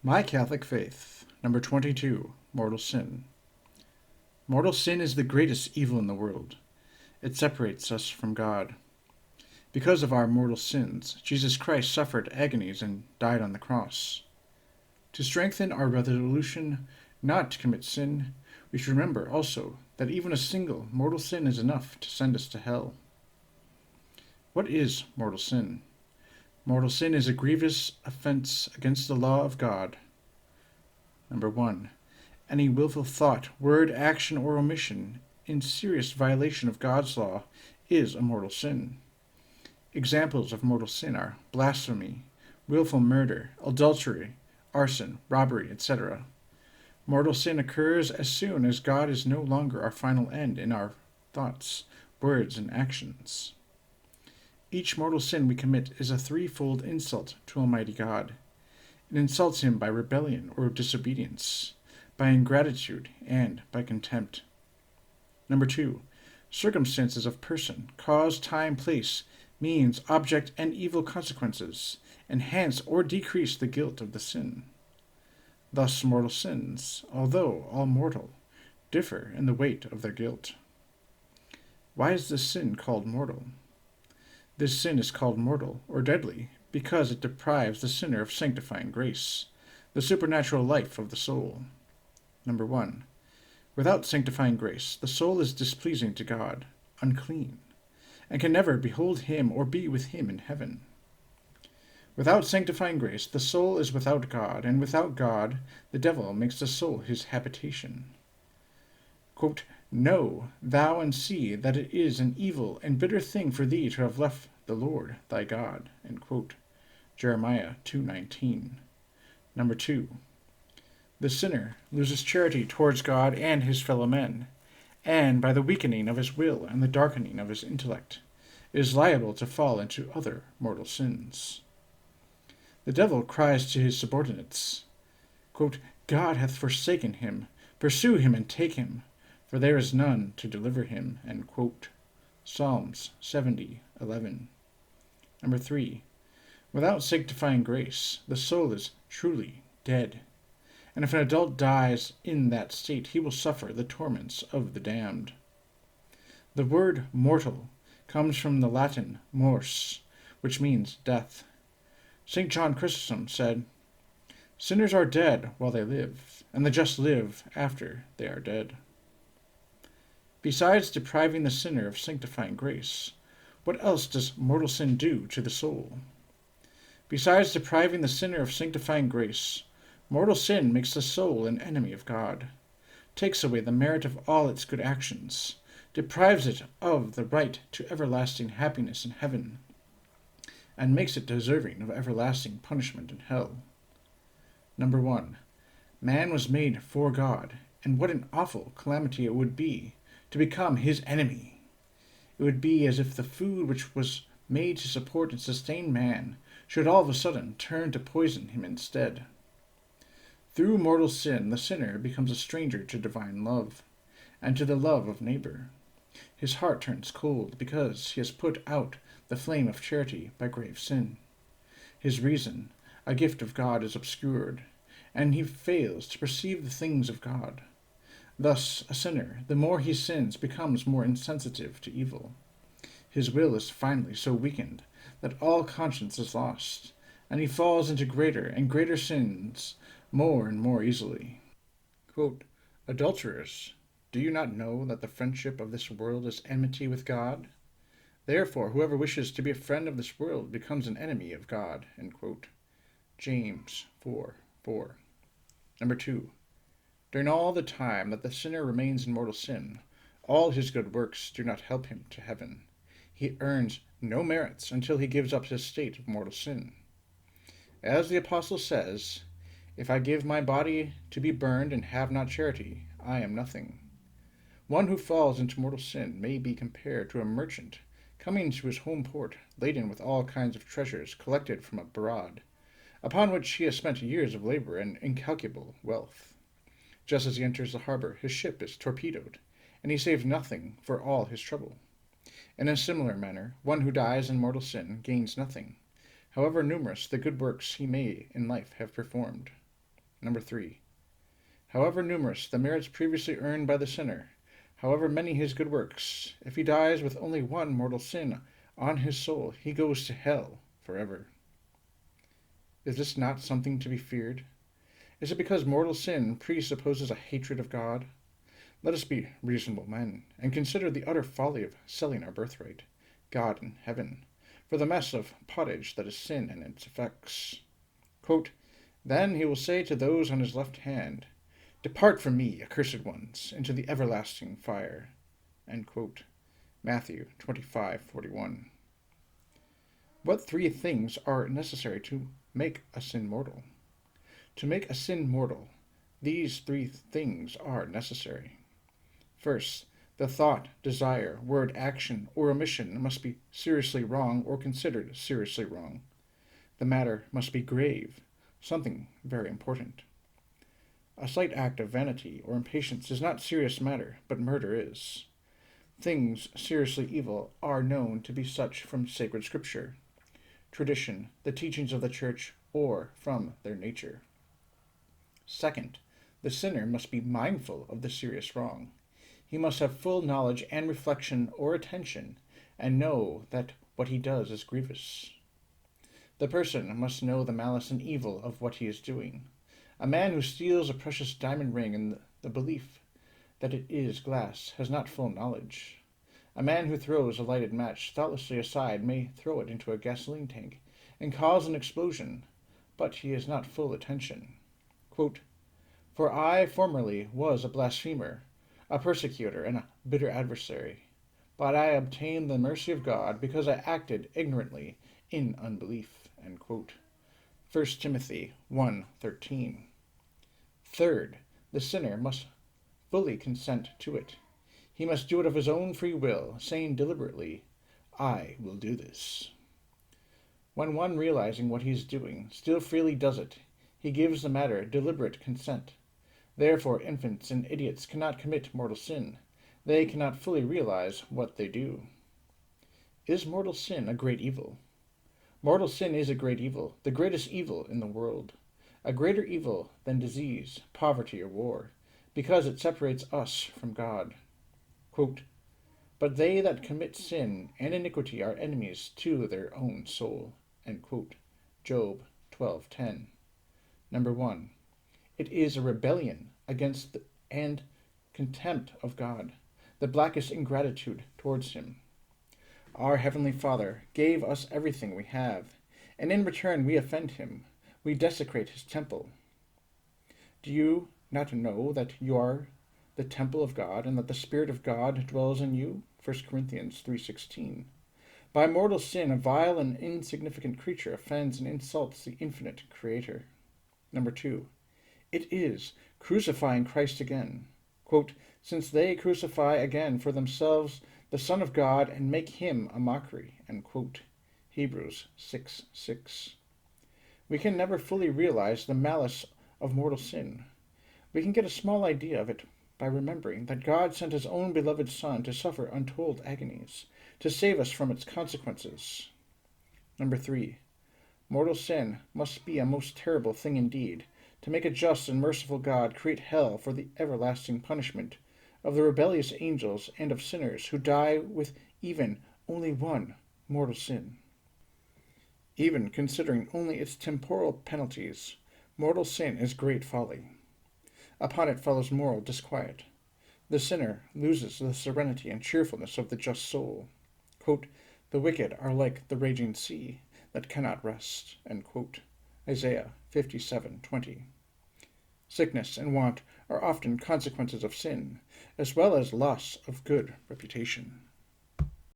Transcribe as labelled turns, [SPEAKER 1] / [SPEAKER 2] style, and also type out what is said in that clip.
[SPEAKER 1] My Catholic Faith, number 22, Mortal Sin. Mortal sin is the greatest evil in the world. It separates us from God. Because of our mortal sins, Jesus Christ suffered agonies and died on the cross. To strengthen our resolution not to commit sin, we should remember also that even a single mortal sin is enough to send us to hell. What is mortal sin? Mortal sin is a grievous offense against the law of God. Number 1. Any willful thought, word, action, or omission in serious violation of God's law is a mortal sin. Examples of mortal sin are blasphemy, willful murder, adultery, arson, robbery, etc. Mortal sin occurs as soon as God is no longer our final end in our thoughts, words, and actions. Each mortal sin we commit is a threefold insult to Almighty God. It insults Him by rebellion or disobedience, by ingratitude, and by contempt. Number 2. Circumstances of person, cause, time, place, means, object, and evil consequences enhance or decrease the guilt of the sin. Thus mortal sins, although all mortal, differ in the weight of their guilt. Why is this sin called mortal? This sin is called mortal or deadly because it deprives the sinner of sanctifying grace, the supernatural life of the soul. Number 1. Without sanctifying grace, the soul is displeasing to God, unclean, and can never behold Him or be with Him in heaven. Without sanctifying grace, the soul is without God, and without God, the devil makes the soul his habitation. Quote, "Know thou and see that it is an evil and bitter thing for thee to have left the Lord thy God." End quote. Jeremiah 2:19. Number 2. The sinner loses charity towards God and his fellow men, and by the weakening of his will and the darkening of his intellect, is liable to fall into other mortal sins. The devil cries to his subordinates, quote, "God hath forsaken him, pursue him and take him, for there is none to deliver him." End quote. Psalms 70:11. Number 3. Without sanctifying grace, the soul is truly dead, and if an adult dies in that state, he will suffer the torments of the damned. The word mortal comes from the Latin mors, which means death. St. John Chrysostom said, "Sinners are dead while they live, and the just live after they are dead." Besides depriving the sinner of sanctifying grace, what else does mortal sin do to the soul? Besides depriving the sinner of sanctifying grace, mortal sin makes the soul an enemy of God, takes away the merit of all its good actions, deprives it of the right to everlasting happiness in heaven, and makes it deserving of everlasting punishment in hell. Number 1. Man was made for God, and what an awful calamity it would be to become His enemy. It would be as if the food which was made to support and sustain man should all of a sudden turn to poison him instead. Through mortal sin, the sinner becomes a stranger to divine love, and to the love of neighbor. His heart turns cold because he has put out the flame of charity by grave sin. His reason, a gift of God, is obscured, and he fails to perceive the things of God. Thus, a sinner, the more he sins, becomes more insensitive to evil. His will is finally so weakened that all conscience is lost, and he falls into greater and greater sins more and more easily. Quote, "Adulterers, do you not know that the friendship of this world is enmity with God? Therefore, whoever wishes to be a friend of this world becomes an enemy of God." End quote. James 4:4. Number 2. During all the time that the sinner remains in mortal sin, all his good works do not help him to heaven. He earns no merits until he gives up his state of mortal sin. As the Apostle says, "If I give my body to be burned and have not charity, I am nothing." One who falls into mortal sin may be compared to a merchant coming to his home port laden with all kinds of treasures collected from abroad, upon which he has spent years of labor and incalculable wealth. Just as he enters the harbor, his ship is torpedoed, and he saves nothing for all his trouble. In a similar manner, one who dies in mortal sin gains nothing, however numerous the good works he may in life have performed. Number 3. However numerous the merits previously earned by the sinner, however many his good works, if he dies with only one mortal sin on his soul, he goes to hell forever. Is this not something to be feared? Is it because mortal sin presupposes a hatred of God? Let us be reasonable men, and consider the utter folly of selling our birthright, God and heaven, for the mess of pottage that is sin and its effects. Quote, Then he will say to those on his left hand, Depart from me, accursed ones, into the everlasting fire. Matthew 25:41. What 3 things are necessary to make a sin mortal? To make a sin mortal, these 3 things are necessary. First, the thought, desire, word, action, or omission must be seriously wrong or considered seriously wrong. The matter must be grave, something very important. A slight act of vanity or impatience is not serious matter, but murder is. Things seriously evil are known to be such from sacred scripture, tradition, the teachings of the Church, or from their nature. Second, the sinner must be mindful of the serious wrong. He must have full knowledge and reflection or attention, and know that what he does is grievous. The person must know the malice and evil of what he is doing. A man who steals a precious diamond ring in the belief that it is glass has not full knowledge. A man who throws a lighted match thoughtlessly aside may throw it into a gasoline tank and cause an explosion, but he has not full attention. Quote, For I formerly was a blasphemer, a persecutor, and a bitter adversary. But I obtained the mercy of God because I acted ignorantly in unbelief. 1 Timothy 1:13. Third, the sinner must fully consent to it. He must do it of his own free will, saying deliberately, I will do this. When one realizing what he is doing still freely does it, he gives the matter deliberate consent. Therefore infants and idiots cannot commit mortal sin. They cannot fully realize what they do. Is mortal sin a great evil? Mortal sin is a great evil, the greatest evil in the world. A greater evil than disease, poverty, or war, because it separates us from God. Quote, But they that commit sin and iniquity are enemies to their own soul. Job 12:10. Number 1. It is a rebellion against and contempt of God, the blackest ingratitude towards him. Our Heavenly Father gave us everything we have, and in return we offend him. We desecrate his temple. Do you not know that you are the temple of God, and that the Spirit of God dwells in you? 1 Corinthians 3:16. By mortal sin, a vile and insignificant creature offends and insults the infinite Creator. Number 2. It is crucifying Christ again. Quote, Since they crucify again for themselves the Son of God and make him a mockery. Hebrews 6:6. We can never fully realize the malice of mortal sin. We can get a small idea of it by remembering that God sent his own beloved Son to suffer untold agonies, to save us from its consequences. Number 3. Mortal sin must be a most terrible thing indeed, to make a just and merciful God create hell for the everlasting punishment of the rebellious angels and of sinners who die with even only one mortal sin. Even considering only its temporal penalties, mortal sin is great folly. Upon it follows moral disquiet. The sinner loses the serenity and cheerfulness of the just soul. Quote, The wicked are like the raging sea that cannot rest. Isaiah 57:20. Sickness and want are often consequences of sin, as well as loss of good reputation.